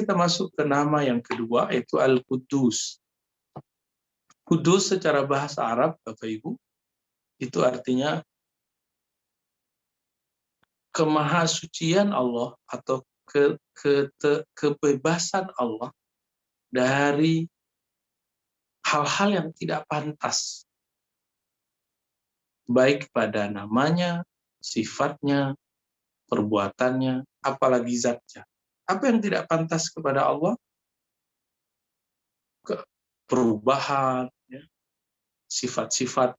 kita masuk ke nama yang kedua, yaitu Al-Quddus. Kudus secara bahasa Arab, Bapak Ibu, itu artinya kemahasucian Allah atau kebebasan Allah dari hal-hal yang tidak pantas, baik pada namanya, sifatnya, perbuatannya, apalagi zatnya. Apa yang tidak pantas kepada Allah? Perubahan, ya, sifat-sifat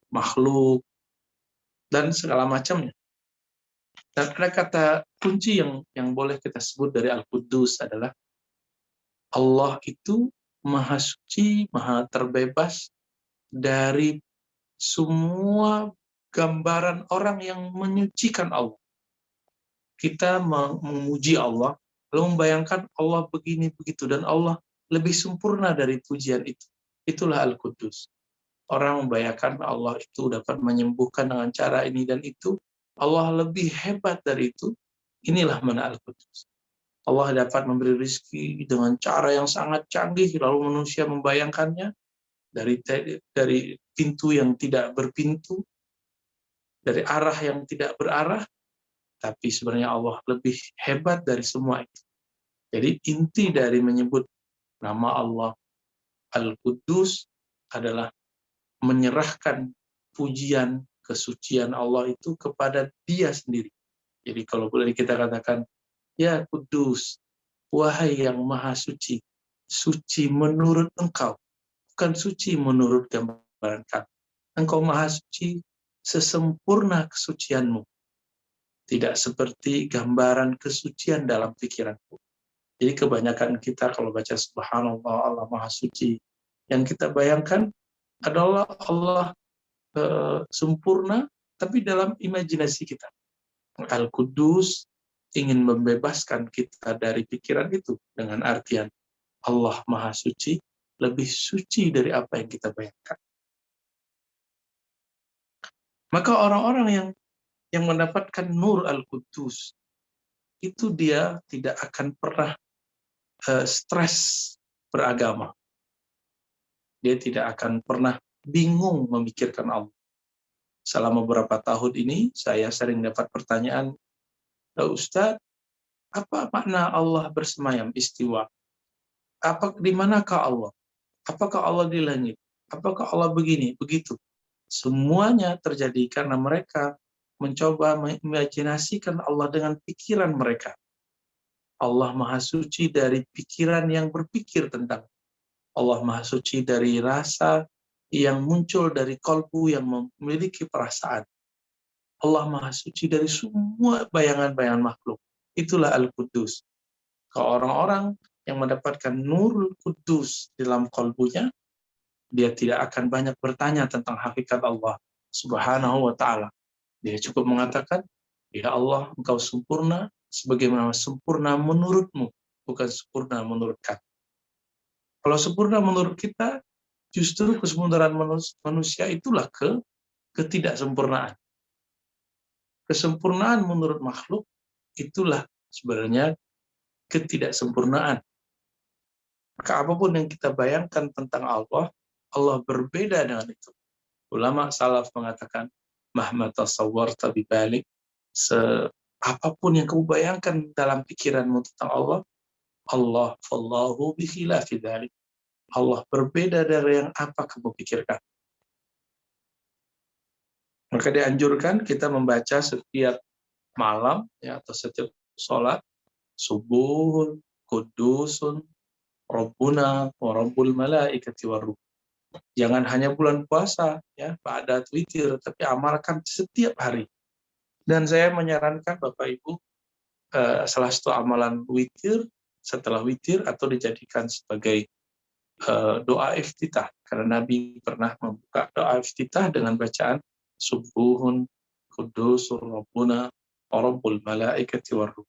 makhluk, dan segala macamnya. Dan ada kata kunci yang boleh kita sebut dari Al-Quddus adalah Allah itu maha suci, maha terbebas dari semua gambaran orang yang menyucikan Allah. Kita memuji Allah, lalu membayangkan Allah begini begitu, dan Allah lebih sempurna dari pujian itu. Itulah Al-Quddus. Orang membayangkan Allah itu dapat menyembuhkan dengan cara ini dan itu. Allah lebih hebat dari itu. Inilah mana Al-Quddus. Allah dapat memberi rezeki dengan cara yang sangat canggih, lalu manusia membayangkannya dari pintu yang tidak berpintu, dari arah yang tidak berarah, tapi sebenarnya Allah lebih hebat dari semua itu. Jadi inti dari menyebut nama Allah Al-Quddus adalah menyerahkan pujian, kesucian Allah itu kepada Dia sendiri. Jadi kalau boleh kita katakan, ya Kudus, wahai yang maha suci, suci menurut Engkau, bukan suci menurut gambaran kami. Engkau maha suci sesempurna kesucianmu, tidak seperti gambaran kesucian dalam pikiranku. Jadi kebanyakan kita kalau baca Subhanallah, Allah maha suci, yang kita bayangkan adalah Allah sempurna, tapi dalam imajinasi kita. Al-Quddus ingin membebaskan kita dari pikiran itu dengan artian Allah Maha Suci, lebih suci dari apa yang kita bayangkan. Maka orang-orang yang mendapatkan nur Al-Quddus itu dia tidak akan pernah stres beragama. Dia tidak akan pernah bingung memikirkan Allah. Selama beberapa tahun ini saya sering dapat pertanyaan, Ustadz, apa makna Allah bersemayam istiwa? Di manakah Allah? Apakah Allah di langit? Apakah Allah begini, begitu? Semuanya terjadi karena mereka mencoba mengimajinasikan Allah dengan pikiran mereka. Allah Maha Suci dari pikiran yang berpikir tentang. Allah Maha Suci dari rasa yang muncul dari kalbu yang memiliki perasaan. Allah Maha Suci dari semua bayangan-bayangan makhluk. Itulah Al-Quddus. Kalau orang-orang yang mendapatkan Nurul Quddus dalam kalbunya, dia tidak akan banyak bertanya tentang hakikat Allah Subhanahu wa Ta'ala. Dia cukup mengatakan, ya Allah, Engkau sempurna sebagaimana sempurna menurutmu, bukan sempurna menurut kami. Kalau sempurna menurut kita, justru kesempurnaan manusia itulah ketidaksempurnaan. Kesempurnaan menurut makhluk itulah sebenarnya ketidaksempurnaan. Maka apapun yang kita bayangkan tentang Allah, Allah berbeda dengan itu. Ulama salaf mengatakan, mahma tasawwarta bibalik, apapun yang kamu bayangkan dalam pikiranmu tentang Allah, Allah fallahu bikhilafi dzalik. Allah berbeda dari yang apa kamu pikirkan. Maka dianjurkan kita membaca setiap malam ya, atau setiap sholat, subuhun, kudusun, Rabbuna wa Rabbul malaikati warruh. Jangan hanya bulan puasa ya, pada witir, tapi amalkan setiap hari. Dan saya menyarankan Bapak Ibu salah satu amalan witir setelah witir atau dijadikan sebagai doa iftitah, karena Nabi pernah membuka doa iftitah dengan bacaan subuhun kudusur Rabbuna wa Rabbul malaikati warruh.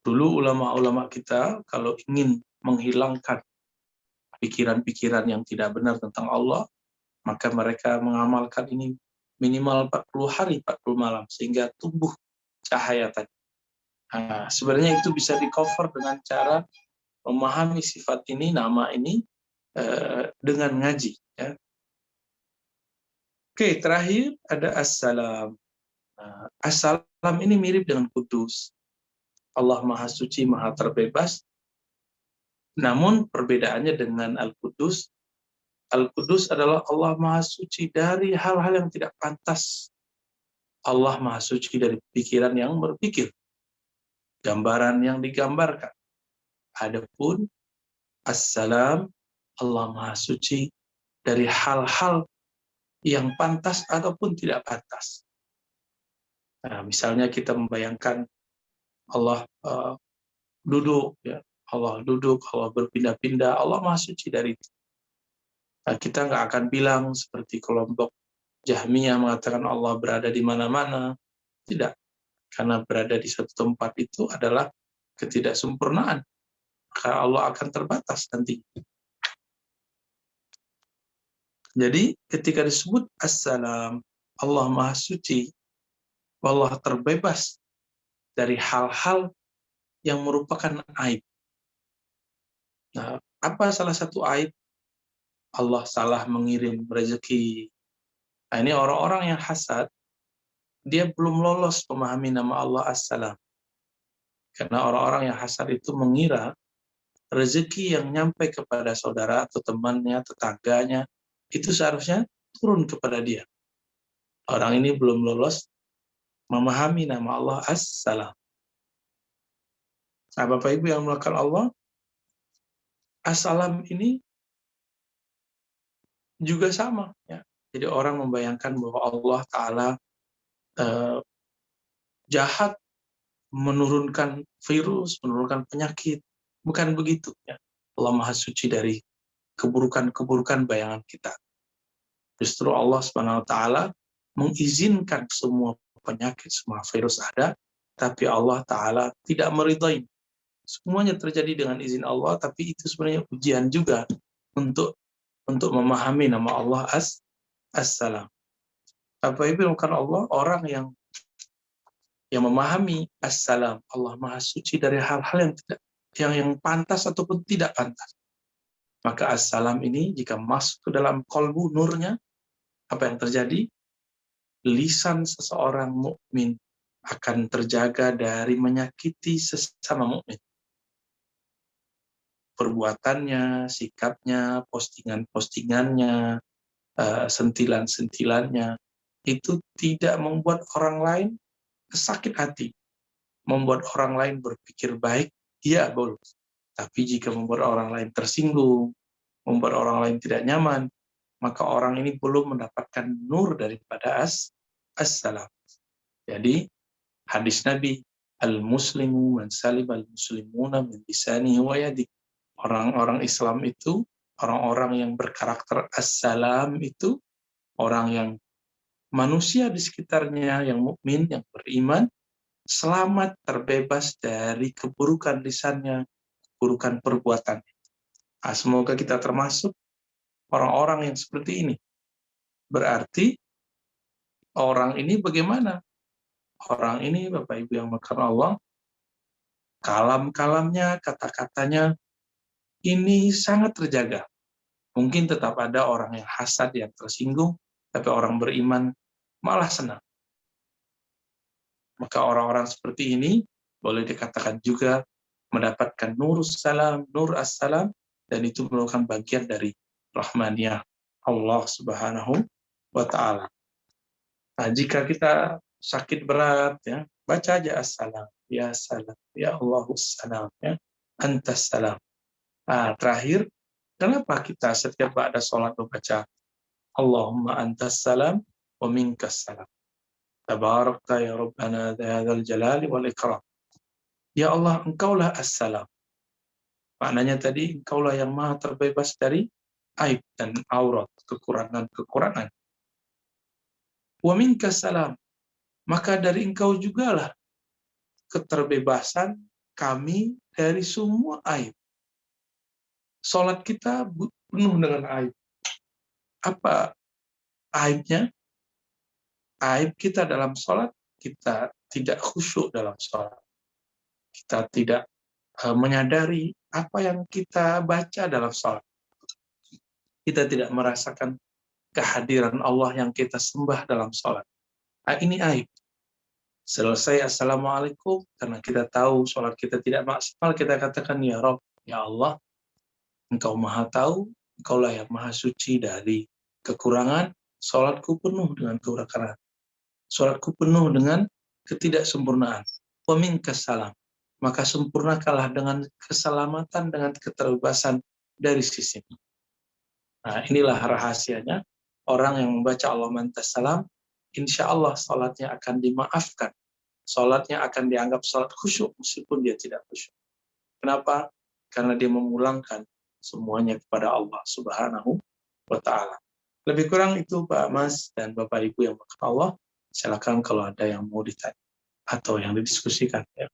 Dulu ulama-ulama kita kalau ingin menghilangkan pikiran-pikiran yang tidak benar tentang Allah, maka mereka mengamalkan ini minimal 40 hari, 40 malam, sehingga tumbuh cahaya tadi. Nah, sebenarnya itu bisa di-cover dengan cara memahami sifat ini, nama ini dengan ngaji. Ya. Oke, terakhir ada assalam. Nah, assalam ini mirip dengan kudus. Allah Maha Suci, Maha Terbebas. Namun perbedaannya dengan Al-Qudus, Al-Qudus adalah Allah Maha Suci dari hal-hal yang tidak pantas. Allah Maha Suci dari pikiran yang berpikir, gambaran yang digambarkan. Adapun Assalam, Allah Maha Suci dari hal-hal yang pantas ataupun tidak pantas. Nah, misalnya kita membayangkan Allah duduk, ya, Allah duduk, Allah berpindah-pindah, Allah Maha Suci dari itu. Nah, kita nggak akan bilang seperti kelompok Jahmiyah mengatakan Allah berada di mana-mana. Tidak, karena berada di suatu tempat itu adalah ketidaksempurnaan. Maka Allah akan terbatas nanti. Jadi ketika disebut Assalam, Allah Maha Suci, Allah terbebas dari hal-hal yang merupakan aib. Nah, apa salah satu aib? Allah salah mengirim rezeki. Nah, ini orang-orang yang hasad, dia belum lolos memahami nama Allah As-Salam. Karena orang-orang yang hasad itu mengira rezeki yang nyampe kepada saudara atau temannya, tetangganya, itu seharusnya turun kepada dia. Orang ini belum lolos memahami nama Allah As-Salam. Nah, Bapak Ibu yang melakukan Allah, As-Salam ini juga sama. Ya. Jadi orang membayangkan bahwa Allah Ta'ala jahat, menurunkan virus, menurunkan penyakit. Bukan begitu. Ya. Allah Maha Suci dari keburukan-keburukan bayangan kita. Justru Allah Subhanahu wa Ta'ala mengizinkan semua penyakit, semua virus ada, tapi Allah Ta'ala tidak meridai. Semuanya terjadi dengan izin Allah, tapi itu sebenarnya ujian juga untuk memahami nama Allah As-Salam. Apa itu bukan Allah, orang yang memahami As-Salam, Allah Maha Suci dari hal-hal yang tidak yang pantas ataupun tidak pantas. Maka As-Salam ini jika masuk ke dalam kolbu nurnya, apa yang terjadi? Lisan seseorang mukmin akan terjaga dari menyakiti sesama mukmin. Perbuatannya, sikapnya, postingan-postingannya, sentilan-sentilannya, itu tidak membuat orang lain sakit hati. Membuat orang lain berpikir baik, iya boleh. Tapi jika membuat orang lain tersinggung, membuat orang lain tidak nyaman, maka orang ini belum mendapatkan nur daripada As-Salam. Jadi, hadis Nabi, Al-Muslimu man salim al-muslimuna min lisanihi wa yadihi. Orang-orang Islam itu, orang-orang yang berkarakter As-Salam itu, orang yang manusia di sekitarnya yang mukmin, yang beriman, selamat terbebas dari keburukan lisannya, keburukan perbuatannya. Nah, semoga kita termasuk orang-orang yang seperti ini. Berarti orang ini bagaimana? Orang ini, Bapak Ibu yang melakukan Allah, kalam-kalamnya, kata-katanya, ini sangat terjaga. Mungkin tetap ada orang yang hasad, yang tersinggung, tapi orang beriman malah senang. Maka orang-orang seperti ini boleh dikatakan juga mendapatkan nur salam, nur as-salam, dan itu merupakan bagian dari rahmaniyah Allah Subhanahu wa Ta'ala. Nah, jika kita sakit berat, ya, baca aja as-salam, ya salam, ya Allahus salam, ya antas salam. Nah, terakhir, kenapa kita setiap ba'da sholat membaca Allahumma antas salam wa minkas salam. Tabarakta ya Rabbana dzal jalali wal ikram. Ya Allah, engkaulah as-salam. Maknanya tadi, engkaulah yang maha terbebas dari aib dan aurat, kekurangan-kekurangan. Wa minkas salam. Maka dari engkau jugalah keterbebasan kami dari semua aib. Salat kita penuh dengan aib. Apa aibnya? Aib kita dalam salat, kita tidak khusyuk dalam salat. kita tidak menyadari apa yang kita baca dalam sholat. Kita tidak merasakan kehadiran Allah yang kita sembah dalam sholat. Ini aib. Selesai Assalamualaikum, karena kita tahu sholat kita tidak maksimal, kita katakan, Ya Rabb, Ya Allah, Engkau maha tahu, Engkaulah yang maha suci dari kekurangan, sholatku penuh dengan kekurangan. Sholatku penuh dengan ketidaksempurnaan. Wa minkas salam. Maka sempurnakanlah dengan keselamatan, dengan keterbebasan dari sisimu. Nah, inilah rahasianya. Orang yang membaca Allahumma antas salam, insya Allah sholatnya akan dimaafkan. Sholatnya akan dianggap sholat khusyuk meskipun dia tidak khusyuk. Kenapa? Karena dia memulangkan semuanya kepada Allah Subhanahu wa Ta'ala. Lebih kurang itu Pak Mas dan Bapak Ibu yang berkata Allah. Silakan kalau ada yang mau ditanya atau yang didiskusikan. Ya.